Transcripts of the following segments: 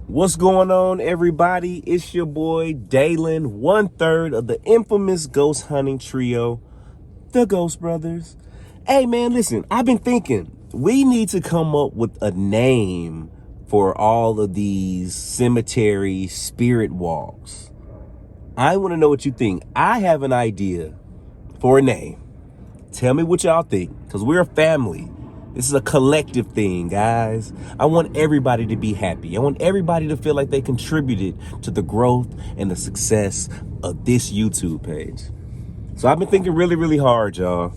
What's going on, everybody? It's your boy Dalen, 1/3 of the infamous ghost hunting trio, the Ghost Brothers. Hey man, listen, I've been thinking we need to come up with a name for all of these cemetery spirit walks. I want to know what you think. I have an idea for a name. Tell me what y'all think, because we're a family. This is a collective thing, guys. I want everybody to be happy. I want everybody to feel like they contributed to the growth and the success of this YouTube page. So I've been thinking really, really hard, y'all.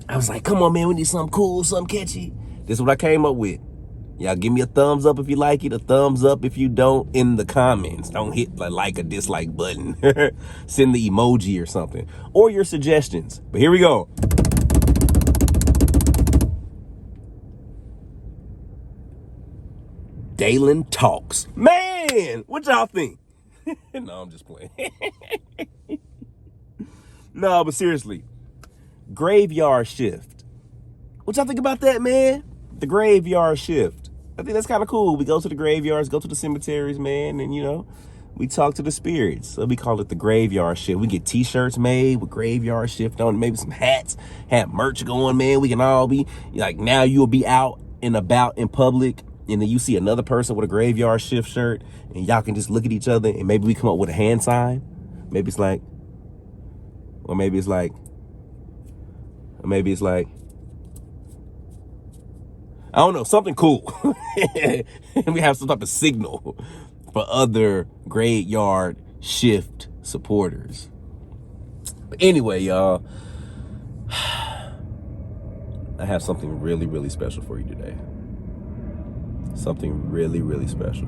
I was like, come on, man, we need something cool, something catchy. This is what I came up with. Y'all give me a thumbs up if you like it, a thumbs up if you don't in the comments. Don't hit the like or dislike button. Send the emoji or something. Or your suggestions. But here we go. Dalen Talks. Man, what y'all think? No, I'm just playing. No, but seriously, graveyard shift. What y'all think about that, man? The graveyard shift. I think that's kind of cool. We go to the graveyards, go to the cemeteries, man, and we talk to the spirits. So we call it the graveyard shift. We get t-shirts made with graveyard shift on, maybe some hats, have merch going, man. We can all be like, now you'll be out and about in public, and then you see another person with a graveyard shift shirt, and y'all can just look at each other, and maybe we come up with a hand sign. Maybe it's like, or maybe it's like, I don't know, something cool. And we have some type of signal for other graveyard shift supporters. But anyway, y'all, I have something really, really special for you today. Something really, really special.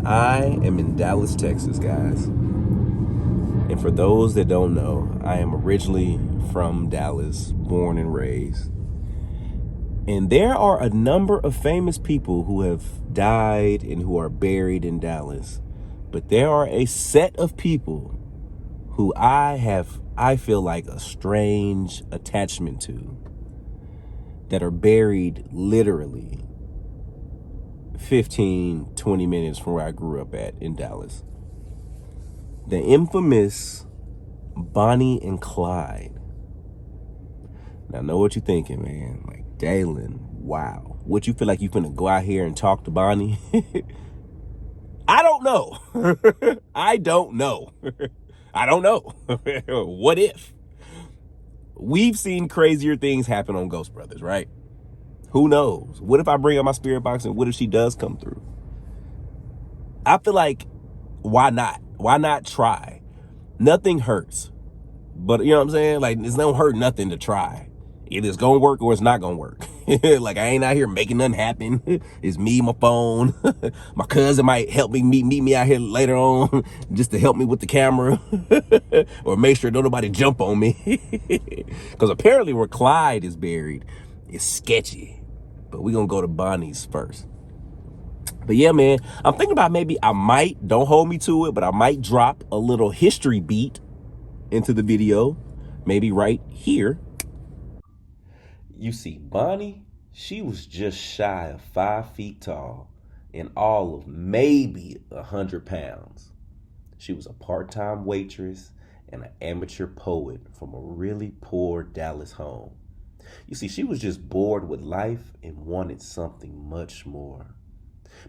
I am in Dallas, Texas, guys. And for those that don't know, I am originally from Dallas, born and raised. And there are a number of famous people who have died and who are buried in Dallas. But there are a set of people who I feel like a strange attachment to, that are buried literally 15, 20 minutes from where I grew up at in Dallas. The infamous Bonnie and Clyde. Now, I know what you're thinking, man. Like, Dalen, wow. What, you feel like you finna go out here and talk to Bonnie? I don't know. I don't know. I don't know. What if? We've seen crazier things happen on Ghost Brothers, right? Who knows? What if I bring out my spirit box and what if she does come through? I feel like, why not? Why not try? Nothing hurts. But you know what I'm saying? Like, it's don't hurt nothing to try. Either it's gonna work or it's not gonna work. Like, I ain't out here making nothing happen. It's me, my phone. My cousin might help me meet me out here later on just to help me with the camera. Or make sure don't nobody jump on me. Because apparently where Clyde is buried is sketchy. But we're gonna go to Bonnie's first. But yeah, man, I'm thinking about maybe I might, don't hold me to it, but I might drop a little history beat into the video, maybe right here. You see, Bonnie, she was just shy of 5 feet tall and all of maybe 100 pounds. She was a part-time waitress and an amateur poet from a really poor Dallas home. You see, she was just bored with life and wanted something much more.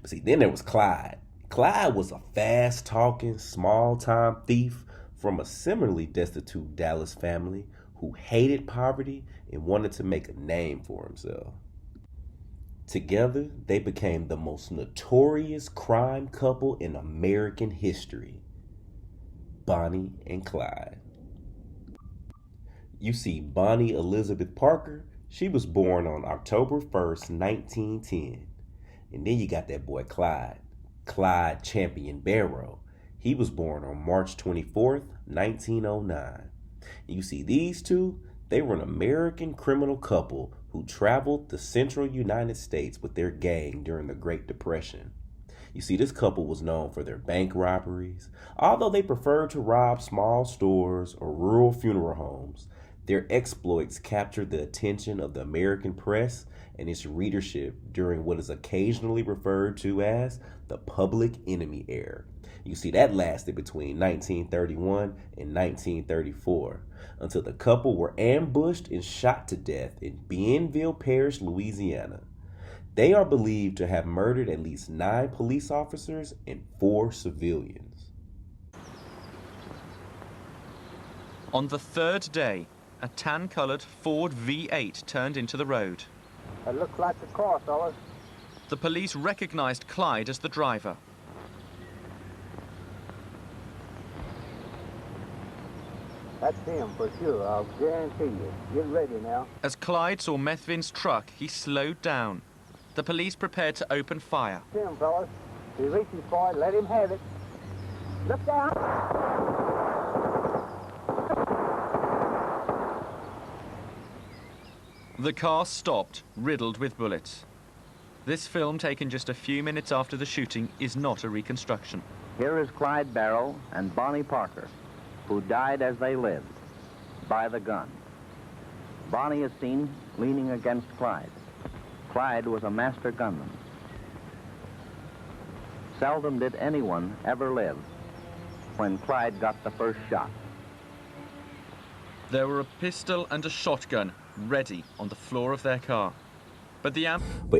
But see, then there was Clyde. Clyde was a fast-talking, small-time thief from a similarly destitute Dallas family who hated poverty and wanted to make a name for himself. Together, they became the most notorious crime couple in American history, Bonnie and Clyde. You see, Bonnie Elizabeth Parker, she was born on October 1st, 1910. And then you got that boy Clyde, Clyde Champion Barrow. He was born on March 24th, 1909. You see, these two, they were an American criminal couple who traveled the central United States with their gang during the Great Depression. You see, this couple was known for their bank robberies. Although they preferred to rob small stores or rural funeral homes, Their exploits captured the attention of the American press and its readership during what is occasionally referred to as the Public Enemy era. You see, that lasted between 1931 and 1934 until the couple were ambushed and shot to death in Bienville Parish, Louisiana. They are believed to have murdered at least 9 police officers and 4 civilians. On the third day, a tan-colored Ford V8 turned into the road. It looks like the car, fellas. The police recognized Clyde as the driver. That's him for sure, I'll guarantee you. Get ready now. As Clyde saw Methvin's truck, he slowed down. The police prepared to open fire. That's him, fellas. If he reaches for it, let him have it. Look down. The car stopped, riddled with bullets. This film, taken just a few minutes after the shooting, is not a reconstruction. Here is Clyde Barrow and Bonnie Parker, who died as they lived, by the gun. Bonnie is seen leaning against Clyde. Clyde was a master gunman. Seldom did anyone ever live when Clyde got the first shot. There were a pistol and a shotgun ready on the floor of their car. But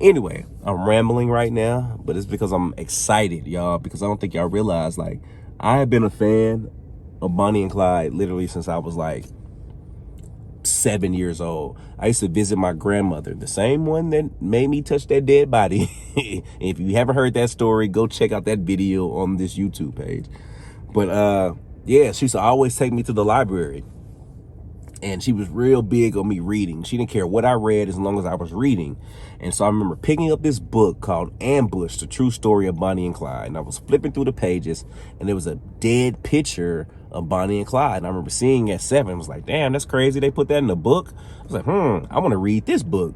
anyway, I'm rambling right now, but it's because I'm excited, y'all, because I don't think y'all realize, like, I have been a fan of Bonnie and Clyde literally since I was like 7 years old. I used to visit my grandmother, the same one that made me touch that dead body. If you haven't heard that story, go check out that video on this YouTube page. But yeah, she used to always take me to the library. And she was real big on me reading. She didn't care what I read as long as I was reading. And so I remember picking up this book called Ambush, the true story of Bonnie and Clyde. And I was flipping through the pages, and there was a dead picture of Bonnie and Clyde. And I remember seeing it at 7. I was like, damn, that's crazy. They put that in the book. I was like, I want to read this book.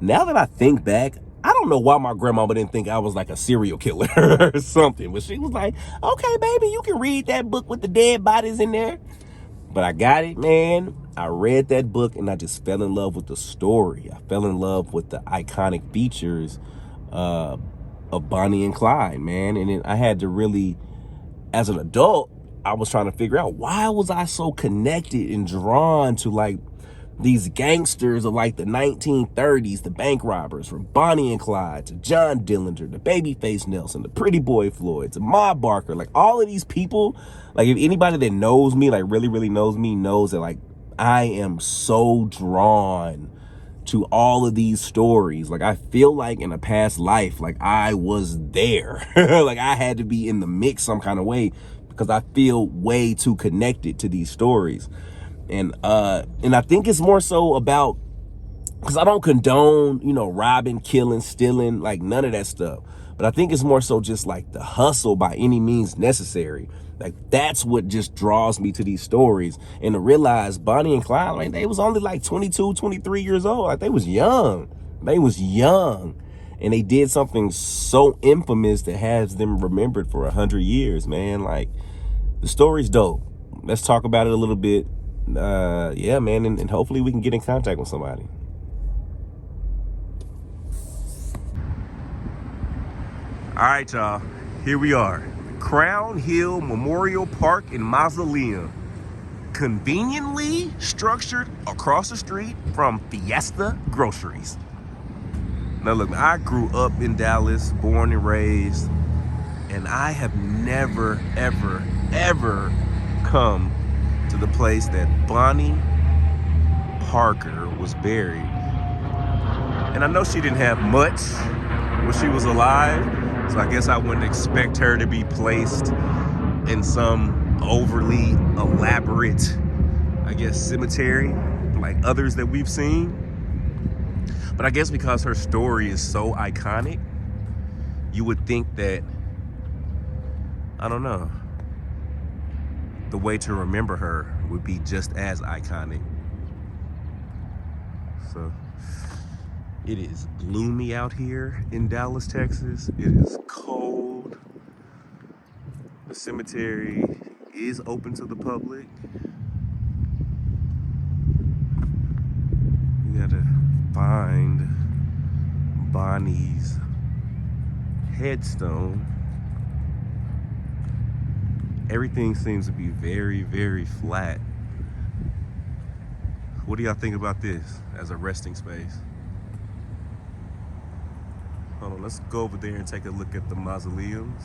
Now that I think back, I don't know why my grandmama didn't think I was like a serial killer or something. But she was like, okay, baby, you can read that book with the dead bodies in there. But I got it, man. I read that book and I just fell in love with the story. I fell in love with the iconic features of Bonnie and Clyde, man. And then I had to really, as an adult, I was trying to figure out, why was I so connected and drawn to like these gangsters of like the 1930s, the bank robbers, from Bonnie and Clyde to John Dillinger, the Babyface Nelson, the Pretty Boy Floyd, to Ma Barker, like all of these people. Like, if anybody that knows me, like really, really knows me, knows that like I am so drawn to all of these stories. Like, I feel like in a past life, like I was there. Like I had to be in the mix some kind of way, because I feel way too connected to these stories. And I think it's more so about, because I don't condone, robbing, killing, stealing, like none of that stuff. But I think it's more so just like the hustle by any means necessary. Like, that's what just draws me to these stories. And to realize Bonnie and Clyde, like, they was only like 22, 23 years old. Like, they was young. And they did something so infamous that has them remembered for 100 years, man. Like, the story's dope. Let's talk about it a little bit. Yeah, man, and hopefully we can get in contact with somebody. All right, y'all, here we are. Crown Hill Memorial Park and Mausoleum, conveniently structured across the street from Fiesta Groceries. Now look, I grew up in Dallas, born and raised, and I have never, ever come to the place that Bonnie Parker was buried. And I know she didn't have much when she was alive, so I guess I wouldn't expect her to be placed in some overly elaborate, I guess, cemetery like others that we've seen. But I guess because her story is so iconic, you would think that, I don't know, the way to remember her would be just as iconic. So it is gloomy out here in Dallas, Texas. It is cold. The cemetery is open to the public. gotta find Bonnie's headstone. Everything seems to be very, very flat. What do y'all think about this as a resting space? Hold on, let's go over there and take a look at the mausoleums,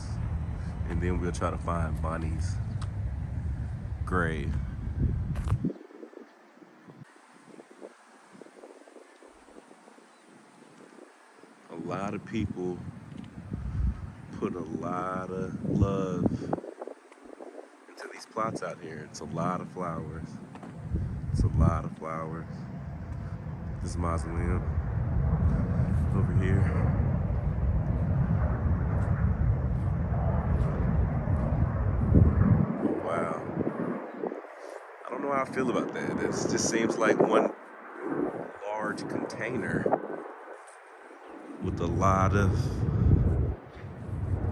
and then we'll try to find Bonnie's grave. A lot of people put a lot of love into these plots out here. It's a lot of flowers. It's a lot of flowers. This mausoleum over here. Oh, wow. I don't know how I feel about that. This just seems like one large container with a lot of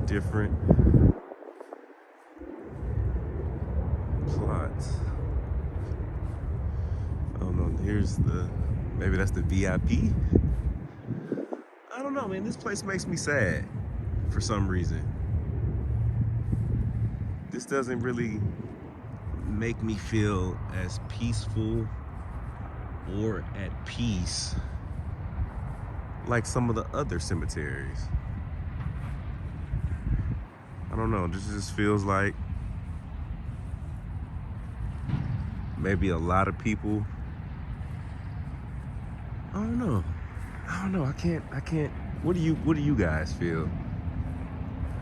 different plots. I don't know, here's maybe that's the VIP? I don't know, man, this place makes me sad for some reason. This doesn't really make me feel as peaceful or at peace like some of the other cemeteries. I don't know, this just feels like maybe a lot of people, I don't know, I can't, what do you guys feel?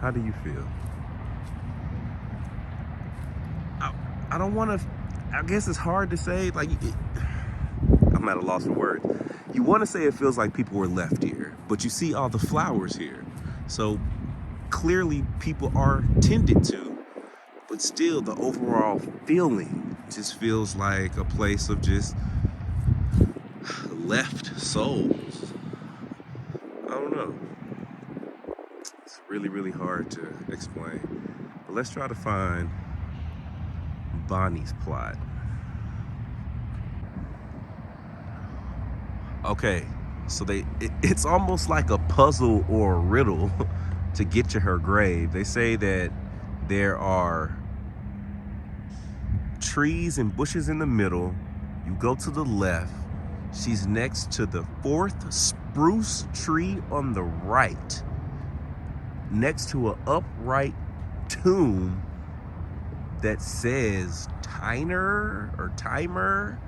How do you feel? I don't want to, I guess it's hard to say, like, I'm at a loss for words. You want to say it feels like people were left here, but you see all the flowers here. So clearly people are tended to, but still the overall feeling just feels like a place of just left souls. I don't know. It's really, really hard to explain. But let's try to find Bonnie's plot. Okay, so it's almost like a puzzle or a riddle to get to her grave. They say that there are trees and bushes in the middle. You go to the left. She's next to the 4th spruce tree on the right, next to an upright tomb that says Tyner or Timer.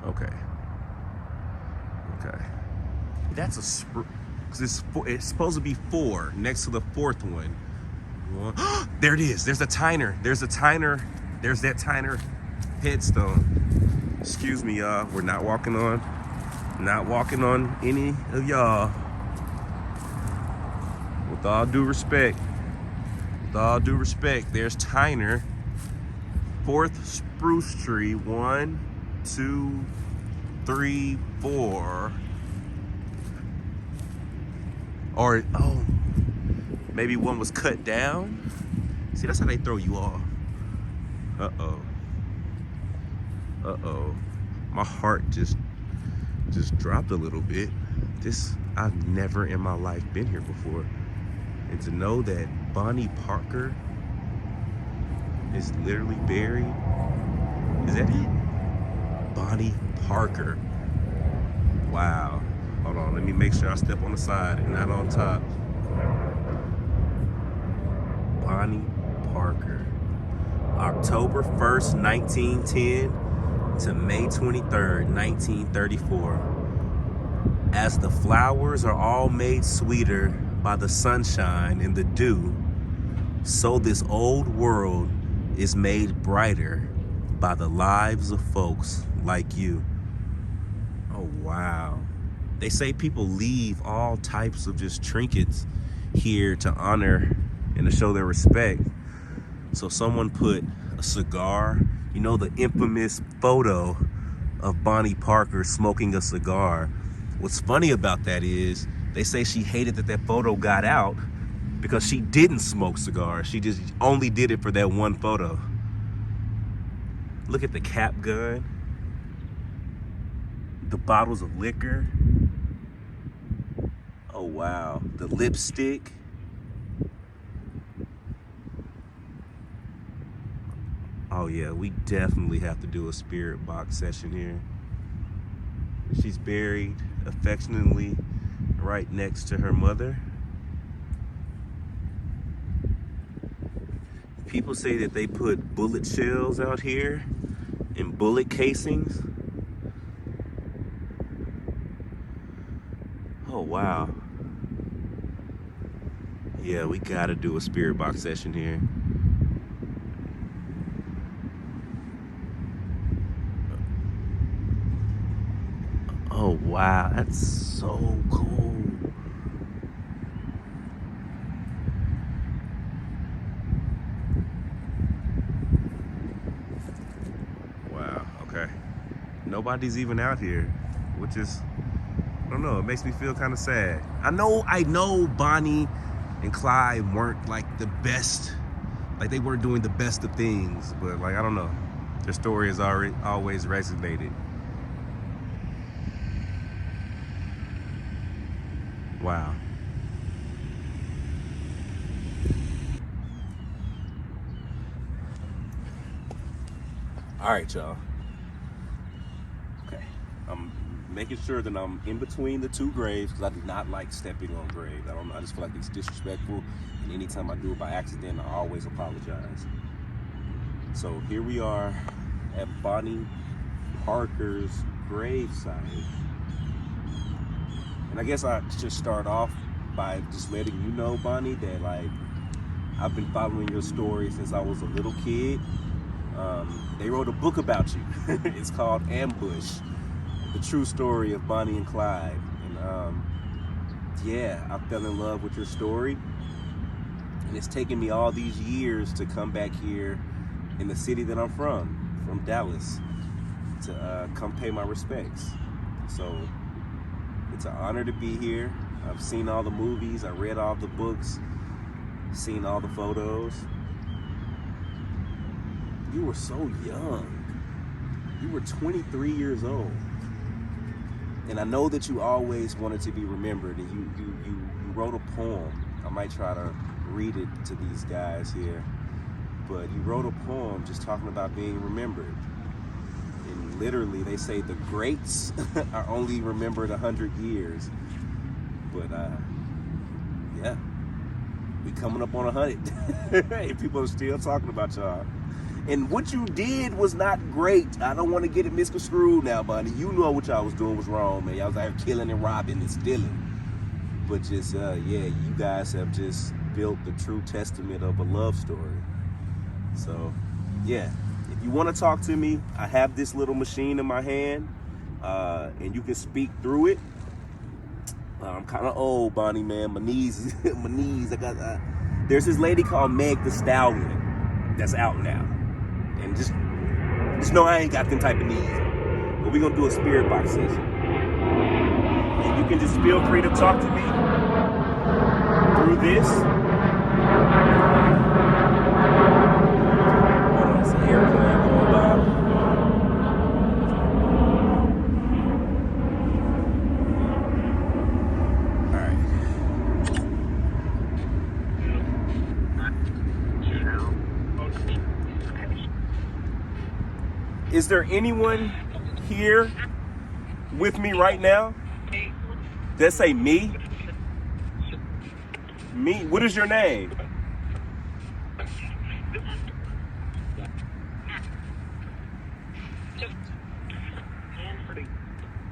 Okay. That's a spruce. It's supposed to be 4 next to the 4th one. There it is. There's a Tyner. There's that Tyner headstone. Excuse me, y'all. We're not walking on any of y'all. With all due respect, there's Tyner, 4th spruce tree. 1, 2, 3, 4. Or, oh, maybe one was cut down. See, that's how they throw you off. Uh-oh. My heart just dropped a little bit. I've never in my life been here before. And to know that Bonnie Parker is literally buried. Is that it? Bonnie Parker. Wow. Hold on, let me make sure I step on the side and not on top. Bonnie Parker. October 1st, 1910 to May 23rd, 1934. As the flowers are all made sweeter by the sunshine and the dew, so this old world is made brighter by the lives of folks like you. Oh, wow. They say people leave all types of just trinkets here to honor and to show their respect. So someone put a cigar, you know, the infamous photo of Bonnie Parker smoking a cigar. What's funny about that is they say she hated that photo got out because she didn't smoke cigars. She just only did it for that one photo. Look at the cap gun. The bottles of liquor. Oh, wow. The lipstick. Oh, yeah, we definitely have to do a spirit box session here. She's buried affectionately right next to her mother. People say that they put bullet shells out here in bullet casings. Oh, wow. Yeah, we gotta do a spirit box session here. Oh, wow, that's so cool. Wow, okay. Nobody's even out here, which is, I don't know, it makes me feel kind of sad. I know Bonnie and Clyde weren't like the best, like they weren't doing the best of things, but like, I don't know. Their story has always resonated. Wow. All right, y'all. Okay, I'm making sure that I'm in between the two graves because I do not like stepping on graves. I don't know, I just feel like it's disrespectful, and anytime I do it by accident, I always apologize. So here we are at Bonnie Parker's gravesite. And I guess I should start off by just letting you know, Bonnie, that like I've been following your story since I was a little kid. They wrote a book about you. It's called Ambush, the true story of Bonnie and Clyde. And yeah, I fell in love with your story. And it's taken me all these years to come back here in the city that I'm from Dallas, to come pay my respects. So it's an honor to be here. I've seen all the movies, I read all the books, seen all the photos. You were so young. You were 23 years old. And I know that you always wanted to be remembered, and you wrote a poem. I might try to read it to these guys here, but you wrote a poem just talking about being remembered. And literally, they say the greats are only remembered 100 years. But yeah, we coming up on 100. And people are still talking about y'all. And what you did was not great. I don't want to get it misconstrued now, Bonnie. You know what y'all was doing was wrong, man. Y'all was out here killing and robbing and stealing. But just, yeah, you guys have just built the true testament of a love story. So, yeah, if you want to talk to me, I have this little machine in my hand, and you can speak through it. I'm kind of old, Bonnie, man. My knees. There's this lady called Meg the Stallion that's out now. And just know I ain't got them type of knees. But we're gonna do a spirit box session. And you can just feel free to talk to me through this. Oh, it's an airplane going by. Is there anyone here with me right now? That say me? Me? What is your name?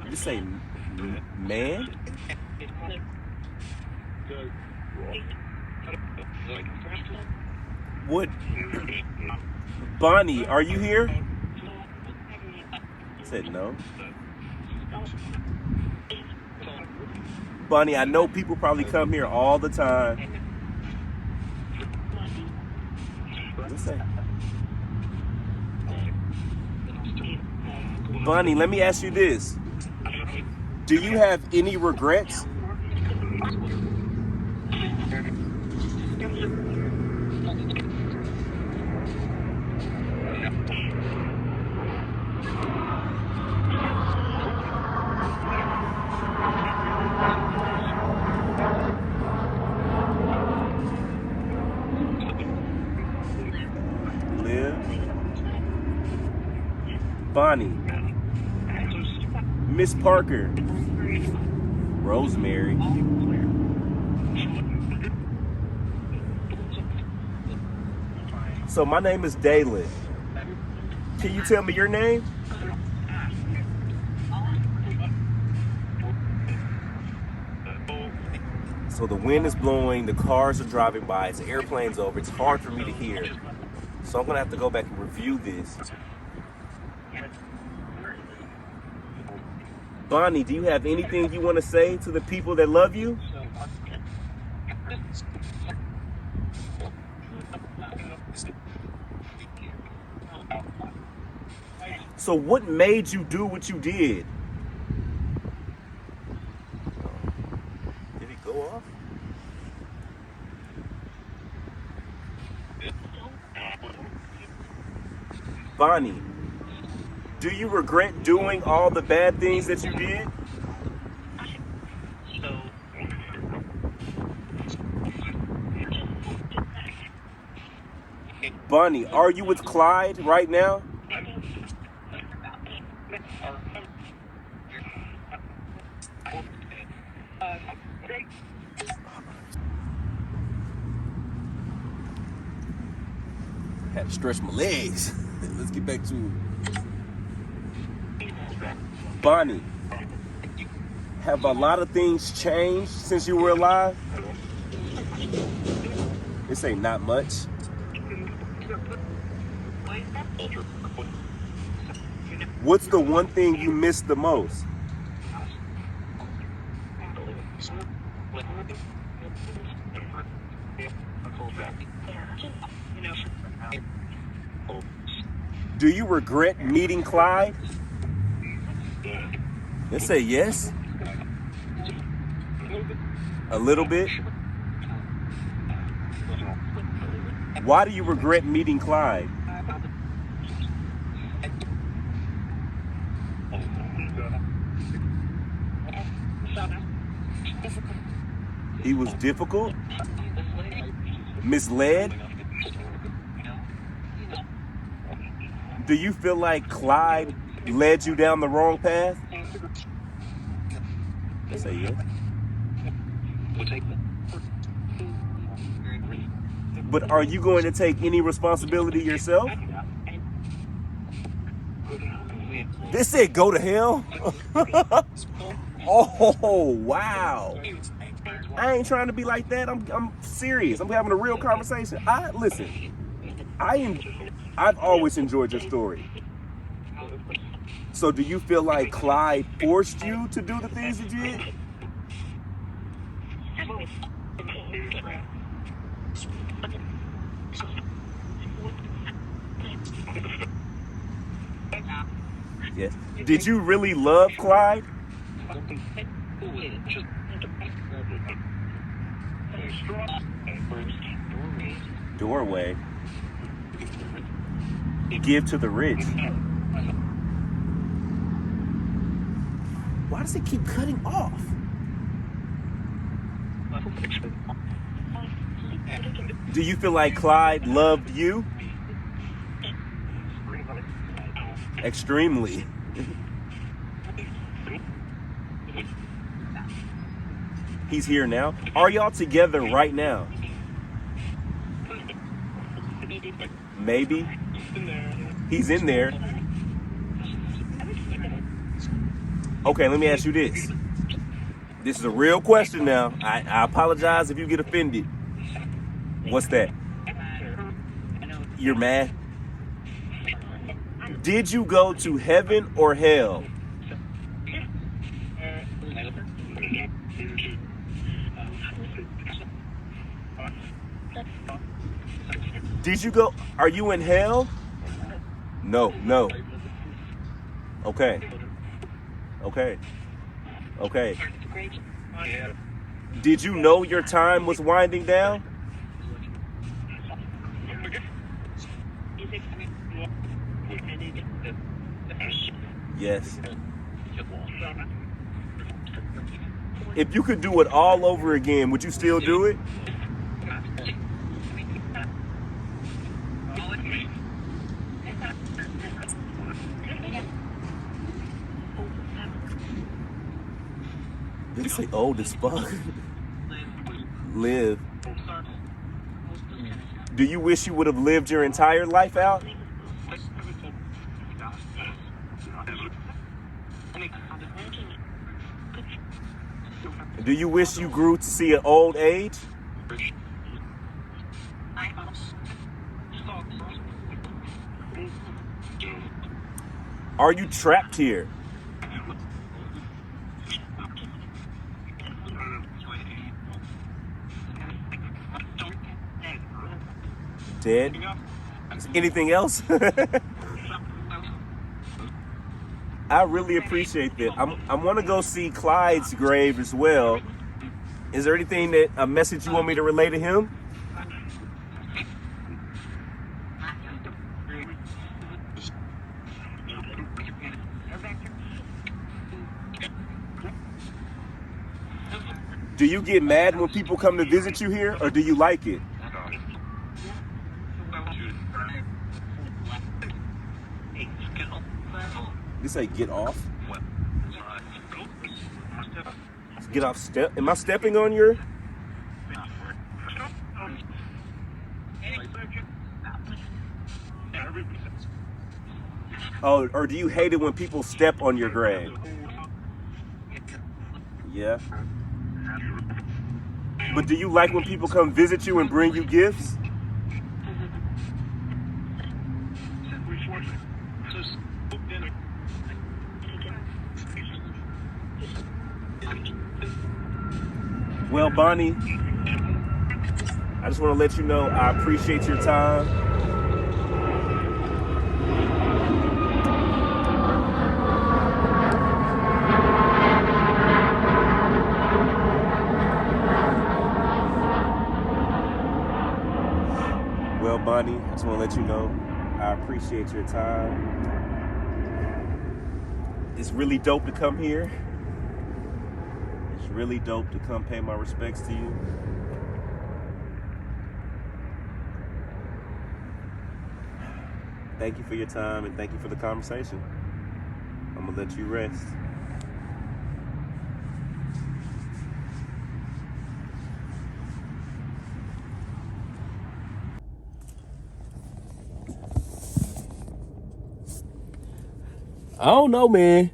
You say man? What? Bonnie, are you here? Said no. Bonnie, I know people probably come here all the time. What's that? Bonnie, let me ask you this. Do you have any regrets? Bonnie. Miss Parker. Rosemary. So my name is Dalen. Can you tell me your name? So the wind is blowing, the cars are driving by, it's airplanes over, it's hard for me to hear. So I'm gonna have to go back and review this. Bonnie, do you have anything you want to say to the people that love you? So what made you do what you did? Did it go off? Bonnie, do you regret doing all the bad things that you did? Bonnie, are you with Clyde right now? Had to stretch my legs. Let's get back to it. Bonnie, have a lot of things changed since you were alive? This ain't not much. What's the one thing you miss the most? Do you regret meeting Clyde? Let's say yes. A little bit. Why do you regret meeting Clyde? He was difficult? Misled? Do you feel like Clyde led you down the wrong path? Let's say yes. But are you going to take any responsibility yourself? This said go to hell? Oh, wow. I ain't trying to be like that. I'm serious. I'm having a real conversation. Listen, I've always enjoyed your story. So do you feel like Clyde forced you to do the things you did? Yes. Did you really love Clyde? Doorway. Give to the rich. Why does it keep cutting off? Do you feel like Clyde loved you? Extremely. He's here now. Are y'all together right now? Maybe. He's in there. Okay, let me ask you this. This is a real question now. I apologize if you get offended. What's that? You're mad? Did you go to heaven or hell? Did you go? Are you in hell? No. Okay. Did you know your time was winding down? Yes. If you could do it all over again, would you still do it? say old as fuck. Live. Do you wish you would have lived your entire life out? Do you wish you grew to see an old age? Are you trapped here? Dead? Anything else? I really appreciate that. I'm going to go see Clyde's grave as well. Is there anything that a message you want me to relay to him? Do you get mad when people come to visit you here, or do you like it? You say get off? Get off step? Am I stepping on your? Oh, or do you hate it when people step on your grave? Yeah. But do you like when people come visit you and bring you gifts? Well, Bonnie, I just want to let you know I appreciate your time. Well, Bonnie, I just want to let you know I appreciate your time. It's really dope to come here. It's really dope to come pay my respects to you. Thank you for your time and thank you for the conversation. I'm gonna let you rest. I don't know, man.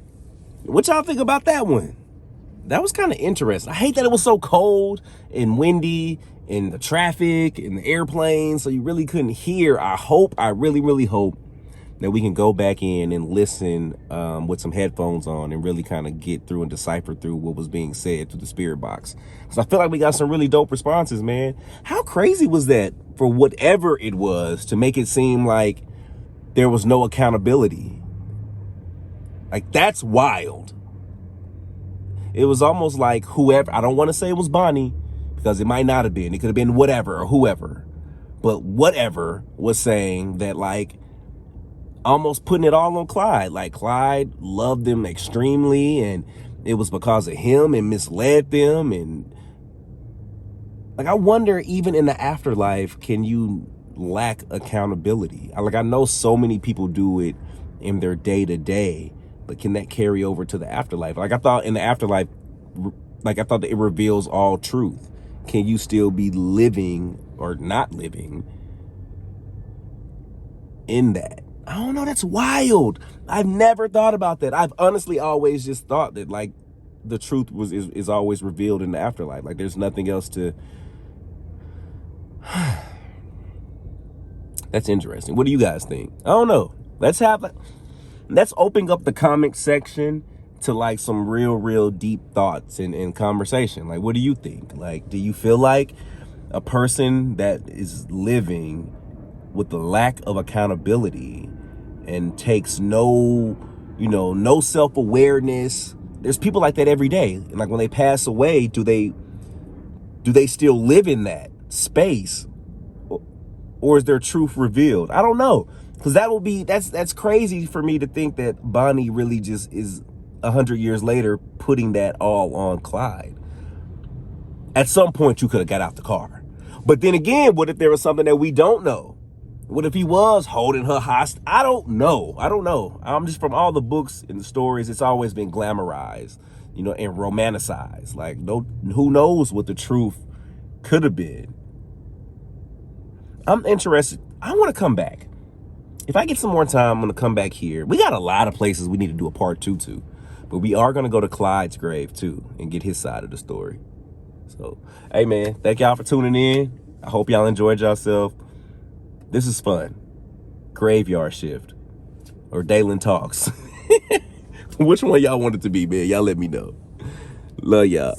What y'all think about that one? That was kind of interesting. I hate that it was so cold and windy and the traffic and the airplanes, so you really couldn't hear. I really, really hope that we can go back in and listen with some headphones on and really kind of get through and decipher through what was being said through the spirit box. Because I feel like we got some really dope responses, man. How crazy was that for whatever it was to make it seem like there was no accountability? Like, that's wild. It was almost like whoever, I don't want to say it was Bonnie because it might not have been. It could have been whatever or whoever. But whatever was saying that, like, almost putting it all on Clyde. Like, Clyde loved them extremely and it was because of him and misled them. And like, I wonder, even in the afterlife, can you lack accountability? I know so many people do it in their day-to-day, but can that carry over to the afterlife? Like, I thought in the afterlife, like, I thought that it reveals all truth. Can you still be living or not living in that? I don't know. That's wild. I've never thought about that. I've honestly always just thought that, like, the truth is always revealed in the afterlife. Like, there's nothing else to. That's interesting. What do you guys think? I don't know. Let's open up the comment section to, like, some real deep thoughts and conversation. Like, what do you think? Like, do you feel like a person that is living with the lack of accountability and takes no self-awareness? There's people like that every day. And, like, when they pass away, do they still live in that space? Or is their truth revealed? I don't know. Because that's crazy for me to think that Bonnie really just is 100 years later putting that all on Clyde. At some point, you could have got out the car. But then again, what if there was something that we don't know? What if he was holding her hostage? I don't know. I'm just, from all the books and the stories, it's always been glamorized. you know, and romanticized. Like, no, who knows what the truth could have been. I'm interested. I want to come back. If I get some more time, I'm going to come back here. We got a lot of places we need to do a part 2 to. But we are going to go to Clyde's grave, too, and get his side of the story. So, hey, man, thank y'all for tuning in. I hope y'all enjoyed yourself. This is fun. Graveyard Shift or Dalen Talks. Which one y'all want it to be, man? Y'all let me know. Love y'all.